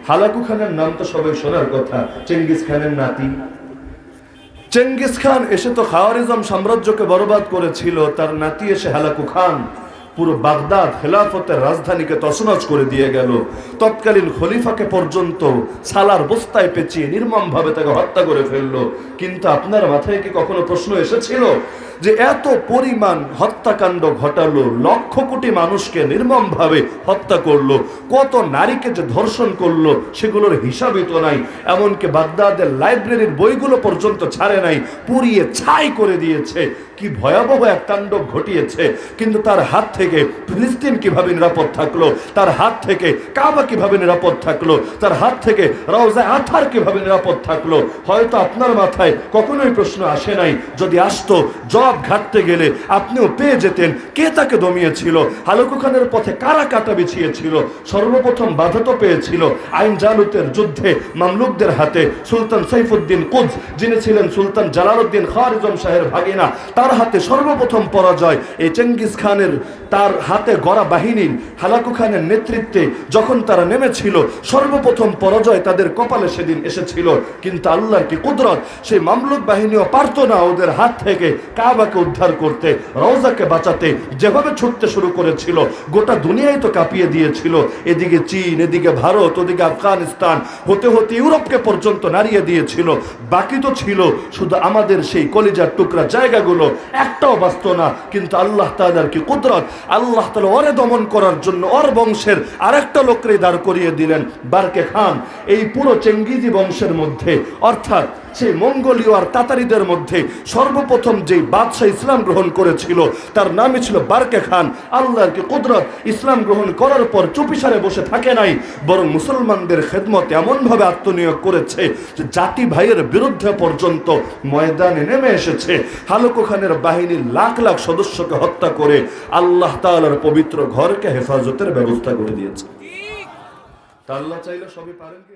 Hulagu খানের নাম তো সবাই শোনার কথা, চেঙ্গিস খানের নাতি। চেঙ্গিস খান এসে তো খাওয়ারিজম সাম্রাজ্যকে বরবাদ করেছিল, তার নাতি এসে হালাকু খান পুরো বাগদাদ খেলাফতের রাজধানীকে তছনছ করে দিয়ে গেল। তৎকালীন খলিফাকে পর্যন্ত সালার বস্তায় পেঁচিয়ে নির্মমভাবে তাকে হত্যা করে ফেললো। কিন্তু আপনার মাথায় কি কখনো প্রশ্ন এসেছিল যে এত পরিমাণ হত্যাকাণ্ড ঘটালো, লক্ষ কোটি মানুষকে নির্মমভাবে হত্যা করলো, কত নারীকে যে ধর্ষণ করলো সেগুলোর হিসাবই তো নাই। এমনকি বাগদাদের লাইব্রেরির বইগুলো পর্যন্ত ছাড়ে নাই, পুড়িয়ে ছাই করে দিয়েছে। কি ভয়াবহ এক তাণ্ডব ঘটিয়েছে। কিন্তু তার হাত থেকে ফিলিস্তিন কিভাবে নিরাপদ থাকলো, তার হাত থেকে কাবা কিভাবে নিরাপদ থাকলো, তার হাত থেকে রওজা আথার কিভাবে নিরাপদ থাকলো, হয়তো আপনার মাথায় কখনোই প্রশ্ন আসে নাই। যদি আসতো, জবাব ঘাটতে গেলে আপনিও পেয়ে যেতেন কে তাকে দমিয়েছিল, হালাকু খানের পথে কারা কাটা বিছিয়েছিল। সর্বপ্রথম বাধা তো পেয়েছিল আইন জালুতের যুদ্ধে মামলুকদের হাতে। সুলতান সাইফুদ্দিন কুজ, যিনি ছিলেন সুলতান জালালউদ্দিন খাওয়ারিজম শাহের ভাগিনা, তার হাতে সর্বপ্রথম পরাজয়। এই চেঙ্গিস খানের তার হাতে গড়া বাহিনীর হালাকু খানের নেতৃত্বে যখন তারা নেমেছিল, সর্বপ্রথম পরাজয় তাদের কপালে সেদিন এসেছিল। কিন্তু আল্লাহর কি কুদরত, সেই মামলুক বাহিনীও পারতো না ওদের হাত থেকে কাবাকে উদ্ধার করতে, রওজাকে বাঁচাতে। যেভাবে ছুটতে শুরু করেছিল, গোটা দুনিয়ায় তো কাঁপিয়ে দিয়েছিল। এদিকে চীন, এদিকে ভারত, ওদিকে আফগানিস্তান, হতে হতে ইউরোপকে পর্যন্ত নাড়িয়ে দিয়েছিল। বাকি তো ছিল শুধু আমাদের সেই কলিজার টুকরা জায়গাগুলো, একটাও বাঁচত না। কিন্তু আল্লাহ তাআলার কি কুদরত, আল্লাহ তাআলা ওরে দমন করার জন্য ওর বংশের আরেকটা লোকরে দাঁড় করিয়ে দিলেন, বারকে খান। এই পুরো চেঙ্গিজি বংশের মধ্যে, অর্থাৎ সেই মঙ্গোলীয় আর তাতারিদের মধ্যে সর্বপ্রথম যেই বাদশাহ ইসলাম গ্রহণ করেছিল তার নামই ছিল বারকে খান। আল্লাহর কি কুদরত, ইসলাম গ্রহণ করার পর চুপিসারে বসে থাকে নাই, বরং মুসলমানদের খেদমতে এমনভাবে আত্মনিয়োগ করেছে যে জাতি ভাইয়ের বিরুদ্ধে পর্যন্ত ময়দানে নেমে এসেছে। হালাকু খানের বাহিনীর লাখ লাখ সদস্যকে হত্যা করে আল্লাহ তাআলার পবিত্র ঘরকে হেফাজতের ব্যবস্থা করে দিয়েছে। তা আল্লাহ চাইলে সবই পারেন কি?